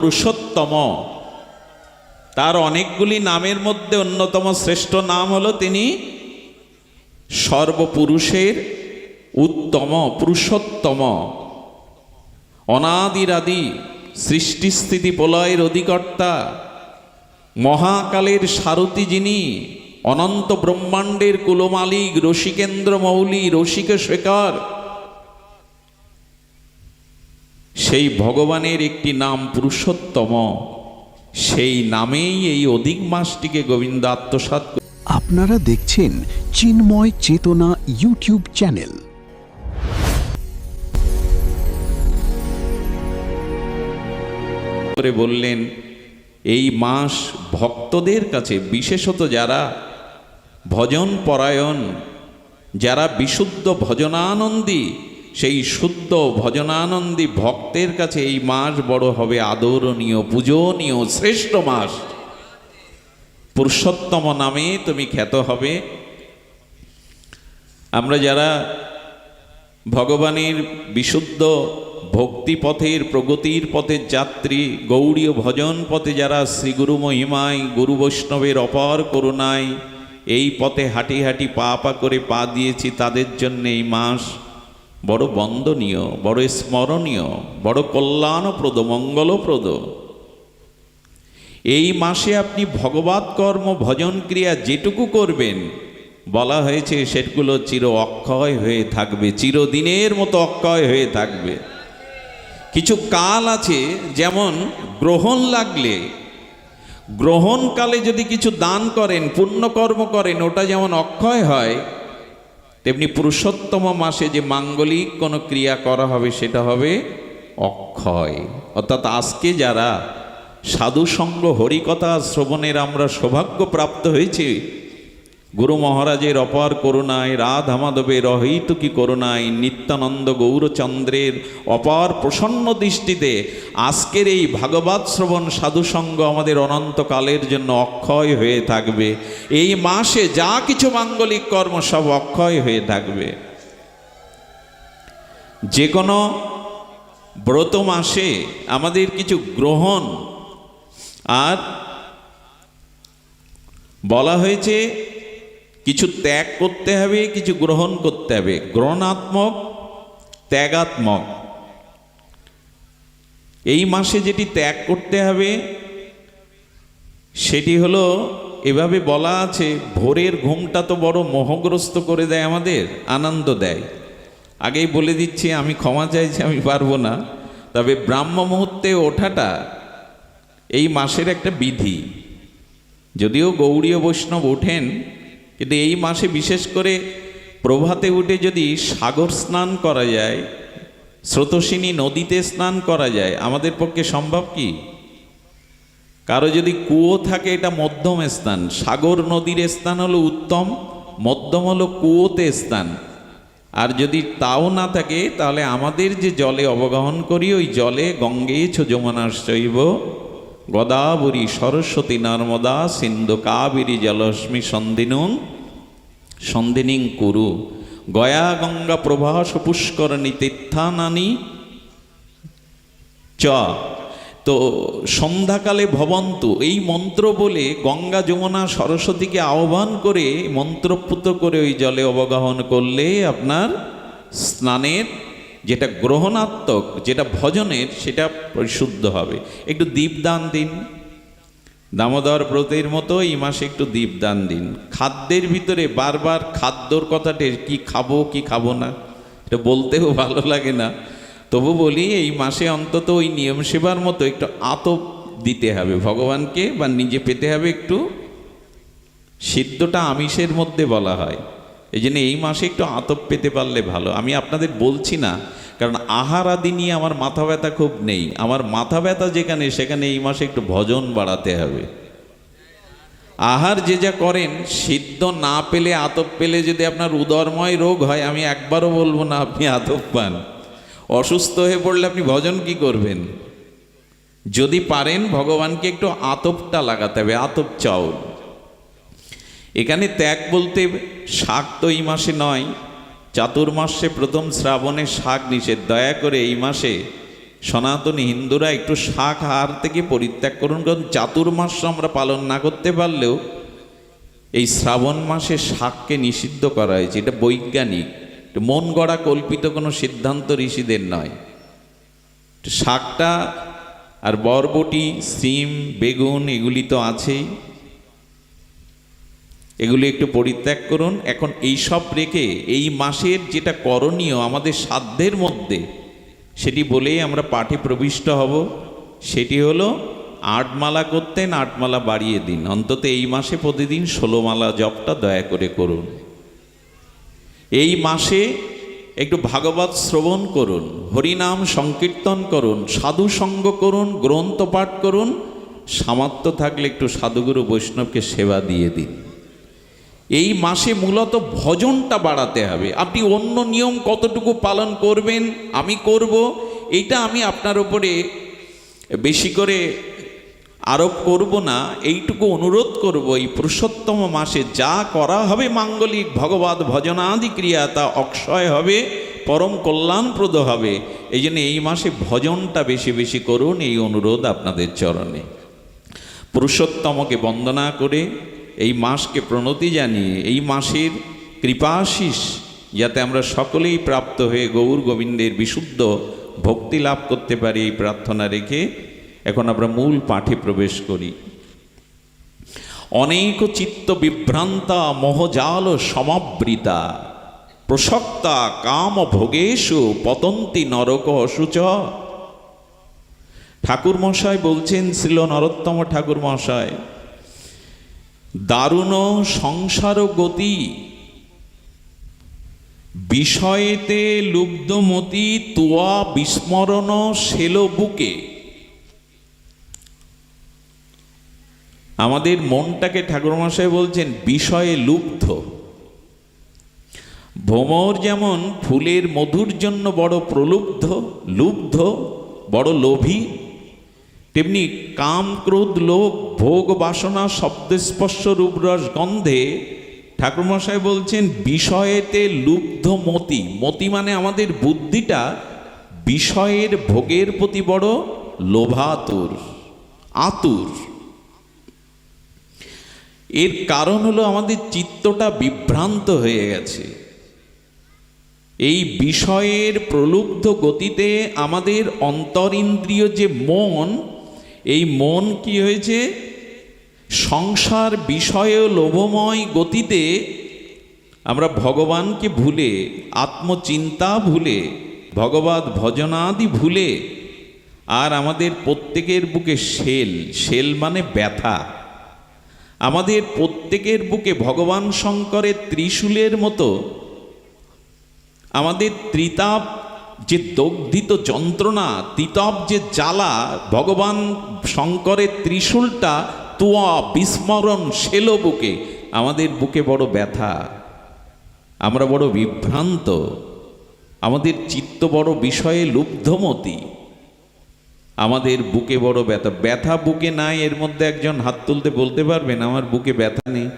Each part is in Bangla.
পুরুষোত্তম, তার অনেকগুলি নামের মধ্যে অন্যতম শ্রেষ্ঠ নাম হলো তিনি সর্বপুরুষের উত্তম, পুরুষোত্তম, অনাদিরাদি সৃষ্টিস্থিতি প্রলয়ের অধিকর্তা, মহাকালের সারথি যিনি, অনন্ত ব্রহ্মাণ্ডের কুলমালিক, রসিকেন্দ্র মৌলি, রসিক শেখর, সেই ভগবানের একটি নাম পুরুষোত্তম। সেই নামেই এই অধিক মাসটিকে গোবিন্দ আত্মসাৎ। আপনারা দেখছেন চিন্ময় চেতনা ইউটিউব চ্যানেল। করে বললেন এই মাস ভক্তদের কাছে, বিশেষত যারা ভজন পরায়ণ, যারা বিশুদ্ধ ভজনানন্দী, সেই শুদ্ধ ভজনানন্দী ভক্তের কাছে এই মাস বড় হবে আদরণীয়, পূজনীয়, শ্রেষ্ঠ মাস। পুরুষোত্তম নামে তুমি খ্যাত হবে। আমরা যারা ভগবানের বিশুদ্ধ ভক্তিপথের, প্রগতির পথের যাত্রী, গৌড়ীয় ভজন পথে যারা শ্রীগুরু মহিমায়, গুরু বৈষ্ণবের অপার করুণায় এই পথে হাঁটি হাঁটি পা পা করে পা দিয়েছি, তাদের জন্য এই মাস বড় বন্দনীয়, বড় স্মরণীয়, বড় কল্যাণপ্রদ, মঙ্গলপ্রদ। এই মাসে আপনি ভগবৎ কর্ম, ভজন ক্রিয়া যেটুকু করবেন, বলা হয়েছে সেগুলো চির অক্ষয় হয়ে থাকবে, চিরদিনের মতো অক্ষয় হয়ে থাকবে। কিছু কাল আছে, যেমন গ্রহণ লাগলে, গ্রহণকালে যদি কিছু দান করেন, পুণ্যকর্ম করেন, ওটা যেমন অক্ষয় হয়, তেমনি পুরুষোত্তম মাসে যে মাঙ্গলিক কোনো ক্রিয়া করা হবে সেটা হবে অক্ষয়। অর্থাৎ আজকে যারা সাধুসঙ্গ হরিকথা শ্রবণের আমরা সৌভাগ্য প্রাপ্ত হয়েছি, গুরু মহারাজের অপার করুণায়, রাধা মাধবের অহৈতুকী করুণায়, নিত্যানন্দ গৌরচন্দ্রের অপার প্রসন্ন দৃষ্টিতে আজকের এই ভাগবত শ্রবণ সাধুসঙ্গ আমাদের অনন্তকালের জন্য অক্ষয় হয়ে থাকবে। এই মাসে যা কিছু মাঙ্গলিক কর্ম সব অক্ষয় হয়ে থাকবে। যে কোনো ব্রত মাসে আমাদের কিছু গ্রহণ, আর বলা হয়েছে কিছু ত্যাগ করতে হবে, কিছু গ্রহণ করতে হবে। গ্রহণাত্মক, ত্যাগাত্মক। এই মাসে যেটি ত্যাগ করতে হবে সেটি হলো, এভাবে বলা আছে, ভোরের ঘুমটা তো বড় মোহগ্রস্ত করে দেয়, আমাদের আনন্দ দেয়। আগেই বলে দিচ্ছি, আমি ক্ষমা চাইছি, আমি পারবো না। তবে ব্রাহ্ম মুহূর্তে ওঠাটা এই মাসের একটা বিধি। যদিও গৌড়ীয় বৈষ্ণব ওঠেন, কিন্তু এই মাসে বিশেষ করে প্রভাতে উঠে যদি সাগর স্নান করা যায়, স্রোতস্বিনী নদীতে স্নান করা যায়, আমাদের পক্ষে সম্ভব কি? কারো যদি কুয়ো থাকে, এটা মধ্যম স্থান। সাগর নদীর স্থান হলো উত্তম, মধ্যম হলো কুয়োতে স্থান। আর যদি তাও না থাকে, তাহলে আমাদের যে জলে অবগাহন করি, ওই জলে গঙ্গেছ যমুনাশ্চৈব গোদাবরী সরস্বতী নর্মদা সিন্ধু কাবেরী জলস্মি সন্ধিনিং কুরু গয়া গঙ্গা প্রভাস পুষ্করণী তীর্থানানি চ। তো সন্ধ্যাকালে ভবন্তু, এই মন্ত্র বলে গঙ্গা যমুনা সরস্বতীকে আহ্বান করে, মন্ত্রপুত করে ওই জলে অবগাহন করলে আপনার স্নানের যেটা গ্রহণাত্মক, যেটা ভজনের, সেটা পরিশুদ্ধ হবে। একটু দীপদান দিন, দামোদর ব্রতের মতো এই মাসে একটু দীপদান দিন। খাদ্যের ভিতরে বারবার খাদ্যর কথাটা, কি খাবো কি খাবো না, এটা বলতেও ভালো লাগে না, তবু বলি এই মাসে অন্তত ওই নিয়ম সেবার মতো একটু আতপ দিতে হবে ভগবানকে, বা নিজে পেতে হবে একটু। সিদ্ধটা আমিষের মধ্যে বলা হয়, এই জন্য এই মাসে একটু আতপ পেতে পারলে ভালো। আমি আপনাদের বলছি না, কারণ আহার আদি নিয়ে আমার মাথা ব্যথা খুব নেই। আমার মাথা ব্যথা যেখানে, সেখানে এই মাসে একটু ভজন বাড়াতে হবে। আহার যে যা করেন, সিদ্ধ না পেলে, আতপ পেলে যদি আপনার উদরময় রোগ হয়, আমি একবারও বলবো না আপনি আতপ পান। অসুস্থ হয়ে পড়লে আপনি ভজন কি করবেন? যদি পারেন ভগবানকে একটু আতপটা লাগাতে হবে, আতপ চাউল। এখানে ত্যাগ বলতে শাক তো এই মাসে নয়, চাতুর্মাসে প্রথম শ্রাবণে শাক নিষেধ। দয়া করে এই মাসে সনাতনী হিন্দুরা একটু শাক আহার থেকে পরিত্যাগ করুন, কারণ চাতুর্মাস আমরা পালন না করতে পারলেও এই শ্রাবণ মাসে শাককে নিষিদ্ধ করা হয়েছে। এটা বৈজ্ঞানিক, মন গড়া কল্পিত কোনো সিদ্ধান্ত ঋষিদের নয়। শাকটা আর বরবটি, সিম, বেগুন এগুলি তো আছেই, এগুলি একটু পরিত্যাগ করুন। এখন এই সব রেখে এই মাসের যেটা করণীয় আমাদের সাধ্যের মধ্যে, সেটি বলেই আমরা পাঠে প্রবিষ্ট হব। সেটি হলো 8 মালা করতেন, 8 মালা বাড়িয়ে দিন, অন্তত এই মাসে প্রতিদিন 16 মালা জপটা দয়া করে করুন। এই মাসে একটু ভাগবত শ্রবণ করুন, হরিনাম সংকীর্তন করুন, সাধু সঙ্গ করুন, গ্রন্থ পাঠ করুন, সামর্থ্য থাকলে একটু সাধুগুরু বৈষ্ণবকে সেবা দিয়ে দিন। এই মাসে মূলত ভজনটা বাড়াতে হবে। আপনি অন্য নিয়ম কতটুকু পালন করবেন, আমি করব, এইটা আমি আপনার উপরে বেশি করে আরোপ করব না, এইটুকু অনুরোধ করব। এই পুরুষোত্তম মাসে যা করা হবে মাঙ্গলিক ভগবত ভজনাদি ক্রিয়া, তা অক্ষয় হবে, পরম কল্যাণপ্রদ হবে। এই জন্য এই মাসে ভজনটা বেশি বেশি করুন, এই অনুরোধ আপনাদের চরণে। পুরুষোত্তমকে বন্দনা করে, এই মাসকে প্রণতি জানিয়ে, এই মাসের কৃপাশিস যাতে আমরা সকলেই প্রাপ্ত হয়ে গৌর গোবিন্দের বিশুদ্ধ ভক্তি লাভ করতে পারি, এই প্রার্থনা রেখে এখন আমরা মূল পাঠে প্রবেশ করি। অনেক চিত্ত বিভ্রান্তা মোহজাল সমাবৃতা প্রসক্তা কাম ভোগেষু পতন্তি নরক অসুচ। ঠাকুর মশাই বলছেন, শ্রীল নরোত্তম ঠাকুর মশাই, দারুণ সংসার গতি বিষয়েতে লুব্ধমতি তুয়া বিস্মরণ শেল বুকে। আমাদের মনটাকে ঠাকুরমশাই বলছেন বিষয়ে লুব্ধ। ভ্রমর যেমন ফুলের মধুর জন্য বড় প্রলুব্ধ, লুব্ধ, বড় লোভী, তেমনি কাম, ক্রোধ, লোভ, ভোগ, বাসনা, শব্দস্পর্শ, রূপরস, গন্ধে ঠাকুরমশাই বলছেন বিষয়েতে লুব্ধ মতি। মতি মানে আমাদের বুদ্ধিটা বিষয়ের ভোগের প্রতি বড় লোভাতুর, আতুর। এর কারণ হলো আমাদের চিত্তটা বিভ্রান্ত হয়ে গেছে। এই বিষয়ের প্রলুব্ধ গতিতে আমাদের অন্তরিন্দ্রিয় যে মন, এই মন কি হয়েছে, সংসার বিষয় লোভময় গতিতে আমরা ভগবানকে ভুলে, আত্মচিন্তা ভুলে, ভগবত ভজনাদি ভুলে, আর আমাদের প্রত্যেকের বুকে শেল, শেল মানে ব্যথা, আমাদের প্রত্যেকের বুকে ভগবান শঙ্করের ত্রিশূলের মতো আমাদের ত্রিতাপ যে দগ্ধিত যন্ত্রণা, তিতাব যে জ্বালা, ভগবান শঙ্করের ত্রিশূলটা তোয়া বিস্মরণ শেল বুকে, আমাদের বুকে বড় ব্যথা, আমরা বড় বিভ্রান্ত, আমাদের চিত্ত বড় বিষয়ে লুব্ধমতি, আমাদের বুকে বড় ব্যথা। ব্যথা বুকে নাই, এর মধ্যে একজন হাত তুলতে বলতে পারবেন আমার বুকে ব্যথা নেই?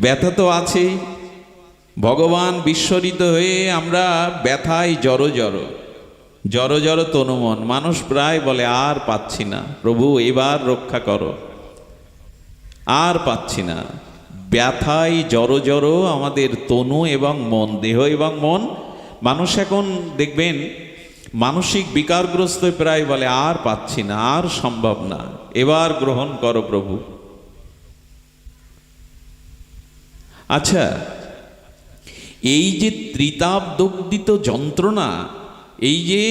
ব্যথা তো আছেই। ভগবান বিস্মরিত হয়ে আমরা ব্যথায় জড়ো জড়ো, জড়ো জড়ো তনুমন। মানুষ প্রায় বলে আর পাচ্ছি না প্রভু, এবার রক্ষা করো, আর পাচ্ছি না। ব্যথায় জড়ো জড়ো আমাদের তনু এবং মন, দেহ এবং মন। মানুষ এখন দেখবেন মানসিক বিকারগ্রস্ত প্রায় বলে আর পাচ্ছি না, আর সম্ভব না, এবার গ্রহণ করো প্রভু। আচ্ছা, এই যে ত্রিতাপ দগ্ধিত যন্ত্রণা, এই যে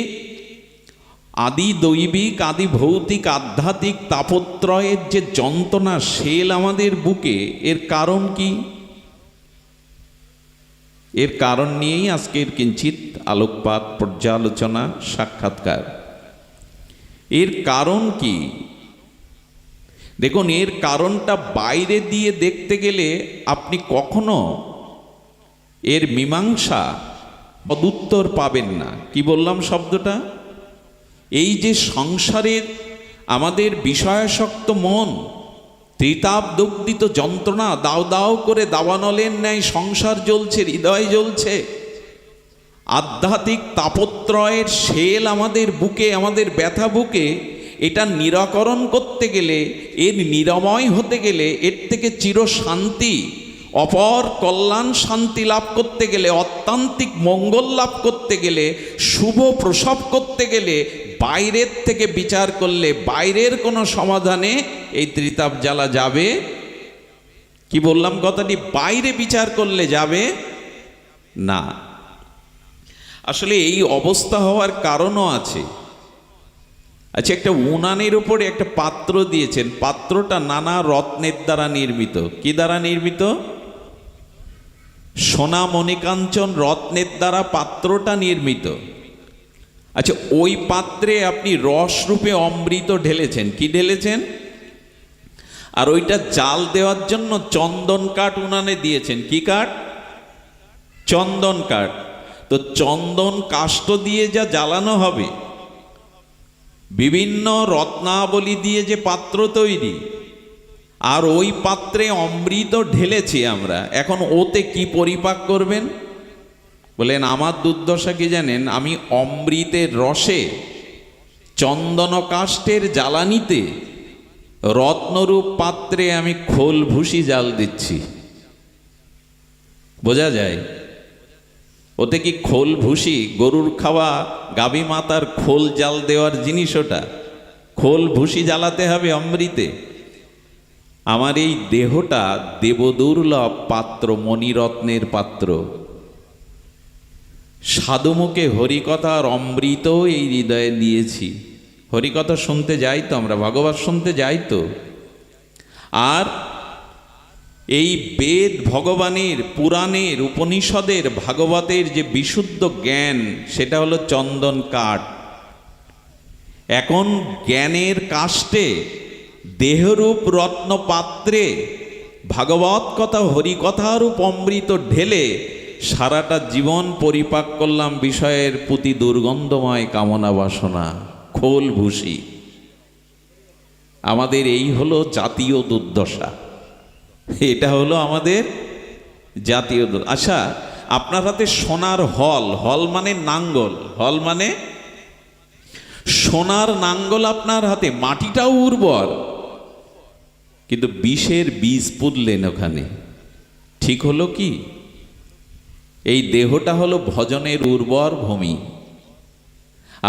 আদি দৈবিক, আদি ভৌতিক, আধ্যাত্মিক তাপত্রয়ের যে যন্ত্রণা, শেল আমাদের বুকে, এর কারণ কি? এর কারণ নিয়েই আজকের কিঞ্চিত আলোকপাত, পর্যালোচনা, সাক্ষাৎকার। এর কারণ কি? দেখুন, এর কারণটা বাইরে দিয়ে দেখতে গেলে আপনি কখনো এর মীমাংসা সদুত্তর পাবেন না। কি বললাম শব্দটা? এই যে সংসারের আমাদের বিষয়াসক্ত মন, ত্রিতাপ দগ্ধিত যন্ত্রণা, দাও দাও করে দাবানলের ন্যায় সংসার জ্বলছে, হৃদয় জ্বলছে, আধ্যাত্মিক তাপত্রয়ের শেল আমাদের বুকে, আমাদের ব্যথা বুকে, এটা নিরাকরণ করতে গেলে, এর নিরাময় হতে গেলে, এর থেকে চির শান্তি, অপর কল্যাণ শান্তি লাভ করতে গেলে, অত্যান্তিক মঙ্গল লাভ করতে গেলে, শুভ প্রসব করতে গেলে, বাইরের থেকে বিচার করলে, বাইরের কোনো সমাধানে এই ত্রিতাপ জ্বালা যাবে। কি বললাম কথাটি? বাইরে বিচার করলে যাবে না। আসলে এই অবস্থা হওয়ার কারণও আছে। আচ্ছা, একটা উনানের উপরে একটা পাত্র দিয়েছেন, পাত্রটা নানা রত্নের দ্বারা নির্মিত। কি দ্বারা নির্মিত? সোনা মণিকাঞ্চন রত্নের দ্বারা পাত্রটা নির্মিত। আচ্ছা, ওই পাত্রে আপনি রসরূপে অমৃত ঢেলেছেন। কি ঢেলেছেন? আর ওইটা জাল দেওয়ার জন্য চন্দন কাঠ উনানে দিয়েছেন। কি কাঠ? চন্দন কাঠ। তো চন্দন কাষ্ঠ দিয়ে যা জ্বালানো হবে, বিভিন্ন রত্নাবলী দিয়ে যে পাত্র তৈরি, আর ওই পাত্রে অমৃত ঢেলেছি আমরা, এখন ওতে কি পরিপাক করবেন? বলেন, আমার দুর্দশা কি জানেন? আমি অমৃতের রসে, চন্দন কাষ্ঠের জ্বালানিতে, রত্নরূপ পাত্রে আমি খোল ভুসি জাল দিচ্ছি। বোঝা যায়? ওতে কি খোল ভুসি, গরুর খাওয়া গাভী মাতার খোল জাল দেওয়ার জিনিস ওটা? খোল ভুসি জ্বালাতে হবে অমৃতে। আমার এই দেহটা দেবদুর্লভ পাত্র, মণিরত্নের পাত্র। সাধুমুখে হরিকথার অমৃত এই হৃদয়ে দিয়েছি। হরিকথা শুনতে যাই তো আমরা, ভাগবত শুনতে যাই তো। আর এই বেদ, ভগবানের, পুরাণের, উপনিষদের, ভাগবতের যে বিশুদ্ধ জ্ঞান, সেটা হলো চন্দন কাঠ। এখন জ্ঞানের কাষ্ঠে, দেহরূপ রত্ন পাত্রে ভাগবত কথা, হরিকথারূপ অমৃত ঢেলে সারাটা জীবন পরিপাক করলাম বিষয়ের প্রতি দুর্গন্ধময় কামনা বাসনা, খোল ভুসি। আমাদের এই হলো জাতীয় দুর্দশা। এটা হলো আমাদের জাতীয়। আচ্ছা, আপনার হাতে সোনার হল, হল মানে নাঙ্গল, হল মানে সোনার নাঙ্গল আপনার হাতে, মাটিটাও উর্বর, কিন্তু বিষের বীজ পুঁতলেন ওখানে। ঠিক হলো কি? এই দেহটা হলো ভজনের উর্বর ভূমি,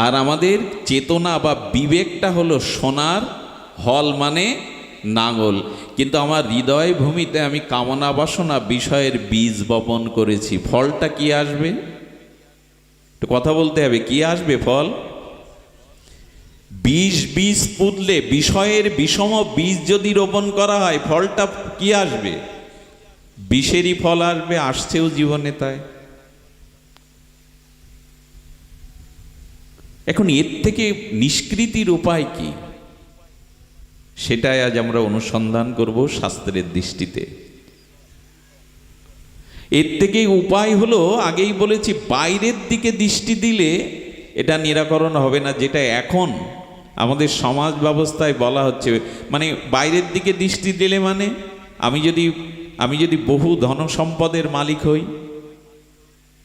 আর আমাদের চেতনা বা বিবেকটা হলো সোনার হল মানে নাঙ্গল। কিন্তু আমার হৃদয় ভূমিতে আমি কামনা বাসনা বিষয়ের বীজ বপন করেছি। ফলটা কি আসবে? একটু কথা বলতে হবে। কি আসবে ফল? বীজ পুঁতলে, বিষয়ের বিষম বীজ যদি রোপণ করা হয়, ফলটা কি আসবে? বিষেরই ফল আসবে, আসছেও জীবনে তাই। এখন এর থেকে নিষ্কৃতির উপায় কি, সেটাই আজ আমরা অনুসন্ধান করব শাস্ত্রের দৃষ্টিতে। এর থেকে উপায় হলো, আগেই বলেছি, বাইরের দিকে দৃষ্টি দিলে এটা নিরাকরণ হবে না, যেটা এখন আমাদের সমাজ ব্যবস্থায় বলা হচ্ছে। মানে বাইরের দিকে দৃষ্টি দিলে মানে আমি যদি বহু ধন সম্পদের মালিক হই,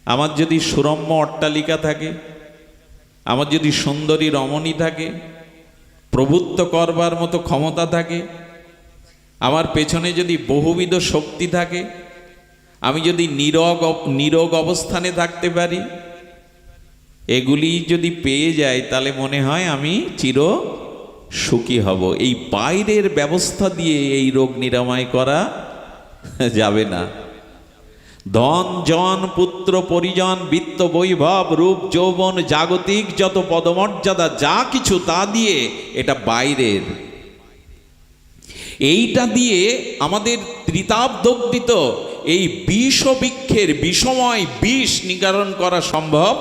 আমার যদি সুরম্য অট্টালিকা থাকে, আমার যদি সুন্দরী রমণী থাকে, প্রভুত্ব করবার মতো ক্ষমতা থাকে, আমার পেছনে যদি বহুবিধ শক্তি থাকে, আমি যদি নীরোগ অবস্থানে থাকতে পারি, এগুলি যদি পেয়ে যাই, তাহলে মনে হয় আমি চির সুখী হব। এই বাইরের ব্যবস্থা দিয়ে এই রোগ নিরাময় করা যাবে না। ধন জন পুত্র পরিজন বিত্ত বৈভব রূপ যৌবন জাগতিক যত পদমর্যাদা যা কিছু, তা দিয়ে এটা বাইরের। এইটা দিয়ে আমাদের ত্রিতাপদগ্ধিত এই বিষ বৃক্ষের বিষময় বিষ নিবারণ করা সম্ভব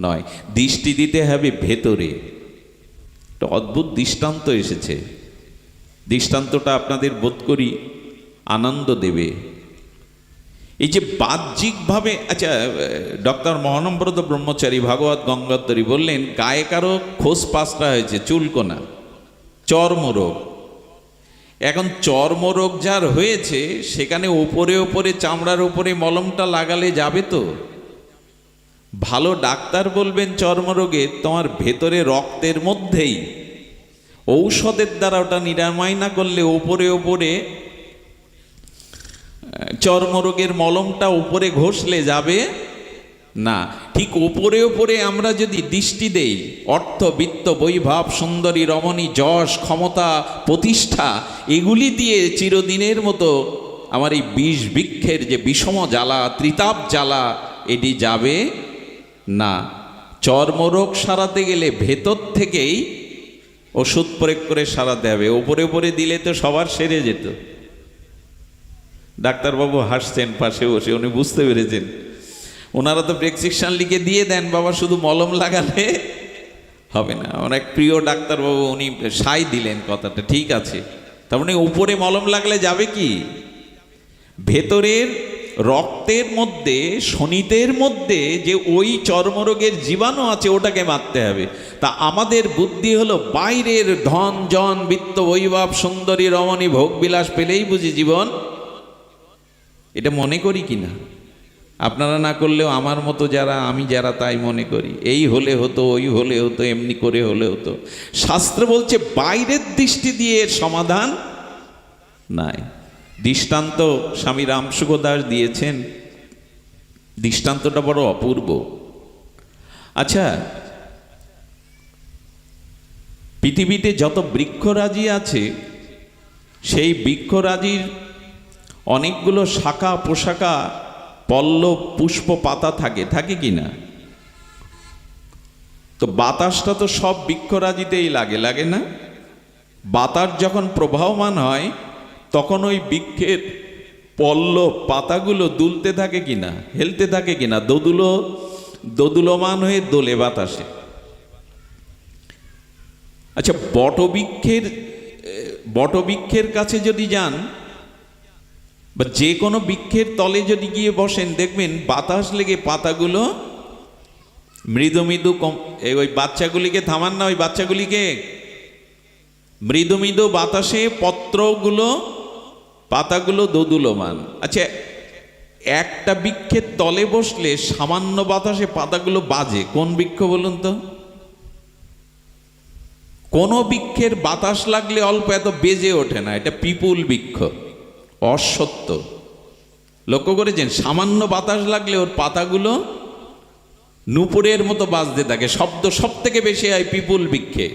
নয়। দৃষ্টি দিতে হবে ভেতরে। একটা অদ্ভুত দৃষ্টান্ত এসেছে, দৃষ্টান্তটা আপনাদের বোধ করি আনন্দ দেবে। এই যে বাহ্যিকভাবে, আচ্ছা, ডক্টর মহানম্রত ব্রহ্মচারী ভাগবত গঙ্গোত্তরী বললেন, গায়ে কারো খোস পাঁচটা হয়েছে, চুলকোনা, চর্মরোগ। এখন চর্মরোগ যার হয়েছে, সেখানে ওপরে ওপরে চামড়ার উপরে মলমটা লাগালে যাবে তো? ভালো ডাক্তার বলবেন চর্মরোগে তোমার ভেতরে রক্তের মধ্যেই ঔষধের দ্বারা ওটা নিরাময় না করলে ওপরে ওপরে চর্মরোগের মলমটা উপরে ঘষলে যাবে না। ঠিক ওপরে ওপরে আমরা যদি দৃষ্টি দেই, অর্থ বিত্ত বৈভব সুন্দরী রমণী যশ ক্ষমতা প্রতিষ্ঠা এগুলি দিয়ে চিরদিনের মতো আমার এই বিষ বৃক্ষের যে বিষম জ্বালা ত্রিতাপ জ্বালা এটি যাবে না। চর্মরোগ সারাতে গেলে ভেতর থেকেই ওষুধ প্রয়োগ করে সারাতে হবে। ওপরে ওপরে দিলে তো সবার সেরে যেত। ডাক্তারবাবু হাসছেন পাশে বসে, উনি বুঝতে পেরেছেন। ওনারা তো প্রেসক্রিপশন লিখে দিয়ে দেন, বাবা শুধু মলম লাগালে হবে না। আমার এক প্রিয় ডাক্তারবাবু উনি সাই দিলেন কথাটা, ঠিক আছে। তার মানে উপরে মলম লাগলে যাবে কি? ভেতরের রক্তের মধ্যে শনিতের মধ্যে যে ওই চর্মরোগের জীবাণু আছে ওটাকে মারতে হবে। তা আমাদের বুদ্ধি হলো বাইরের ধন জন বিত্ত বৈভব সুন্দরী রমণী ভোগবিলাস পেলেই বুঝি জীবন, এটা মনে করি কিনা? আপনারা না করলেও আমার মতো যারা, আমি যারা তাই মনে করি। এই হলে হতো, ওই হলে হতো, এমনি করে হলে হতো। শাস্ত্র বলছে বাইরের দৃষ্টি দিয়ে এর সমাধান নাই। দৃষ্টান্ত স্বামী রামসুখ দাস দিয়েছেন, দৃষ্টান্তটা বড় অপূর্ব। আচ্ছা, পৃথিবীতে যত বৃক্ষরাজি আছে সেই বৃক্ষরাজির অনেকগুলো শাখা পোশাকা পল্লব পুষ্প পাতা থাকে কি না? তো বাতাসটা তো সব বৃক্ষরাজিতেই লাগে না? বাতাস যখন প্রবাহমান হয় তখন ওই বৃক্ষের পল্লব পাতাগুলো দুলতে থাকে কিনা, হেলতে থাকে কিনা, দোদুলমান হয়ে দোলে বাতাসে। আচ্ছা, বটবৃক্ষের কাছে যদি যান বা যে কোনো বৃক্ষের তলে যদি গিয়ে বসেন, দেখবেন বাতাস লেগে পাতাগুলো মৃদু মৃদু ওই বাচ্চাগুলিকে থামান না, ওই বাচ্চাগুলিকে মৃদু মৃদু বাতাসে পাতাগুলো দোদুলমান। আচ্ছা, একটা বৃক্ষের তলে বসলে সামান্য বাতাসে পাতাগুলো বাজে, কোন বৃক্ষ বলুন তো? কোন বৃক্ষের বাতাস লাগলে অল্প এত বেজে ওঠে না, এটা পিপুল বৃক্ষ, অশ্বত্থ। লক্ষ্য করেছেন? সামান্য বাতাস লাগলে ওর পাতাগুলো নূপুরের মতো বাজতে থাকে, শব্দ সব থেকে বেশি হয় পিপুল বৃক্ষে।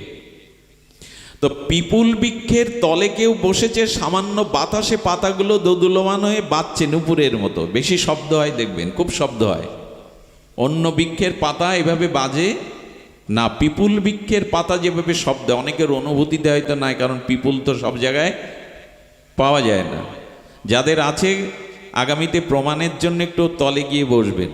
তো পিপুল বৃক্ষের তলে কেউ বসেছে, সামান্য বাতাসে পাতাগুলো দোদুলমান হয়ে বাজছে নূপুরের মতো, বেশি শব্দ হয়, দেখবেন খুব শব্দ হয়। অন্য বৃক্ষের পাতা এভাবে বাজে না, পিপুল বৃক্ষের পাতা যেভাবে শব্দ, অনেকের অনুভূতিতে হয়তো নাই, কারণ পিপুল তো সব জায়গায় পাওয়া যায় না। যাদের আছে আগামীতে প্রমাণের জন্য একটু তলে গিয়ে বসবেন।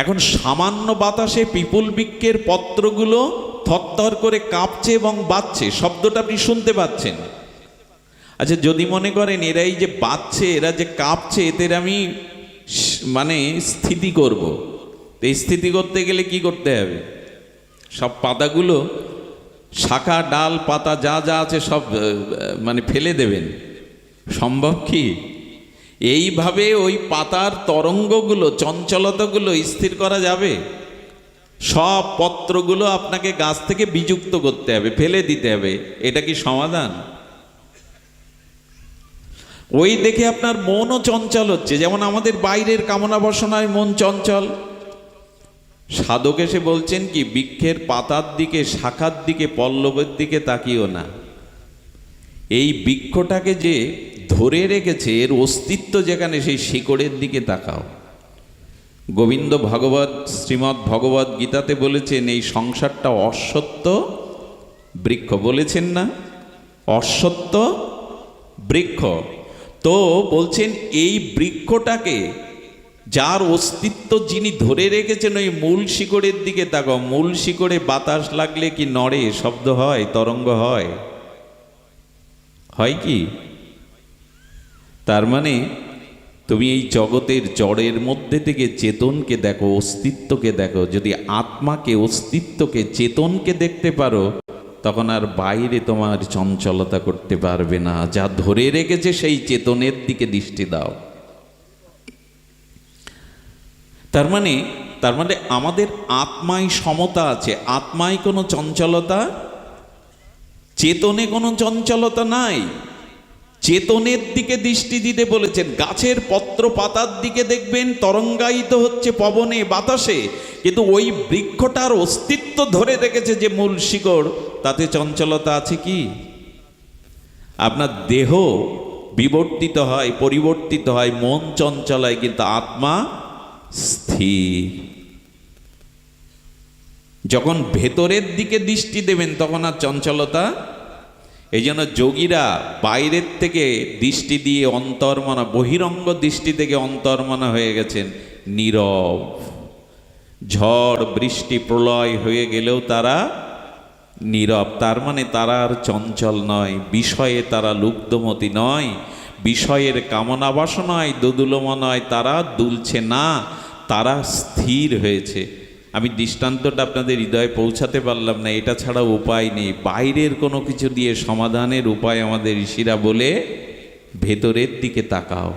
এখন সামান্য বাতাসে পিপুল বৃক্ষের পত্রগুলো থরথর করে কাঁপছে এবং বাজছে, শব্দটা আপনি শুনতে পাচ্ছেন। আচ্ছা, যদি মনে করেন এরা এই যে বাজছে, এরা যে কাঁপছে, এতে আমি মানে স্থিতি করব, তো এই স্থিতি করতে গেলে কি করতে হবে? সব পাতাগুলো শাখা ডাল পাতা যা যা আছে সব মানে ফেলে দেবেন, সম্ভব কি? এইভাবে ওই পাতার তরঙ্গগুলো চঞ্চলতাগুলো স্থির করা যাবে? সব পত্রগুলো আপনাকে গাছ থেকে বিযুক্ত করতে হবে, ফেলে দিতে হবে। এটা কি সমাধান? ওই দেখে আপনার মনও চঞ্চল হচ্ছে, যেমন আমাদের বাইরের কামনা বাসনায় মন চঞ্চল। সাধক এসে বলছেন কি, বৃক্ষের পাতার দিকে, শাখার দিকে, পল্লবের দিকে তাকিও না, এই বৃক্ষটাকে যে ধরে রেখেছে এর অস্তিত্ব যেখানে, সেই শিকড়ের দিকে তাকাও। গোবিন্দ ভাগবত শ্রীমৎ ভগবত গীতাতে বলেছেন এই সংসারটা অশ্বত্থ বৃক্ষ, বলেছেন না? অশ্বত্থ বৃক্ষ। তো বলছেন এই বৃক্ষটাকে, যার অস্তিত্ব যিনি ধরে রেখেছেন, ওই মূল শিকড়ের দিকে তাকাও। মূল শিকড়ে বাতাস লাগলে কি নড়ে, শব্দ হয়, তরঙ্গ হয়? হয় কি? তার মানে তুমি এই জগতের জড়ের মধ্যে থেকে চেতনকে দেখো, অস্তিত্বকে দেখো। যদি আত্মাকে, অস্তিত্বকে, চেতনকে দেখতে পারো, তখন আর বাইরে তোমার চঞ্চলতা করতে পারবে না। যা ধরে রেখেছে সেই চেতনের দিকে দৃষ্টি দাও। তার মানে তার মানে আমাদের আত্মায় সমতা আছে, আত্মায় কোনো চঞ্চলতা, চেতনে কোনো চঞ্চলতা নাই। চেতনের দিকে দৃষ্টি দিতে বলেছেন। গাছের পত্র পাতার দিকে দেখবেন তরঙ্গায়িত হচ্ছে পবনে বাতাসে, কিন্তু ওই বৃক্ষটার অস্তিত্ব ধরে রেখেছে যে মূল শিকড়, তাতে চঞ্চলতা আছে কি? আপনার দেহ বিবর্তিত হয়, পরিবর্তিত হয়, মন চঞ্চল হয়, কিন্তু আত্মা স্থির। যখন ভেতরের দিকে দৃষ্টি দেবেন তখন আর চঞ্চলতা। এই জন্য যোগীরা বাইরের থেকে দৃষ্টি দিয়ে অন্তর্মনা, বহিরঙ্গ দৃষ্টি থেকে অন্তর্মনা হয়ে গেছেন, নীরব। ঝড় বৃষ্টি প্রলয় হয়ে গেলেও তারা নীরব। তার মানে তারা আর চঞ্চল নয়, বিষয়ে তারা লুব্ধমতি নয়, বিষয়ের কামনা বাসনায় দোদুলমা নয়, তারা দুলছে না, তারা স্থির হয়েছে। আমি দৃষ্টান্তটা আপনাদের হৃদয়ে পৌঁছাতে পারলাম না, এটা ছাড়া উপায় নেই। বাইরের কোনো কিছু দিয়ে সমাধানের উপায় আমাদের ঋষিরা বলে, ভেতরের দিকে তাকাও।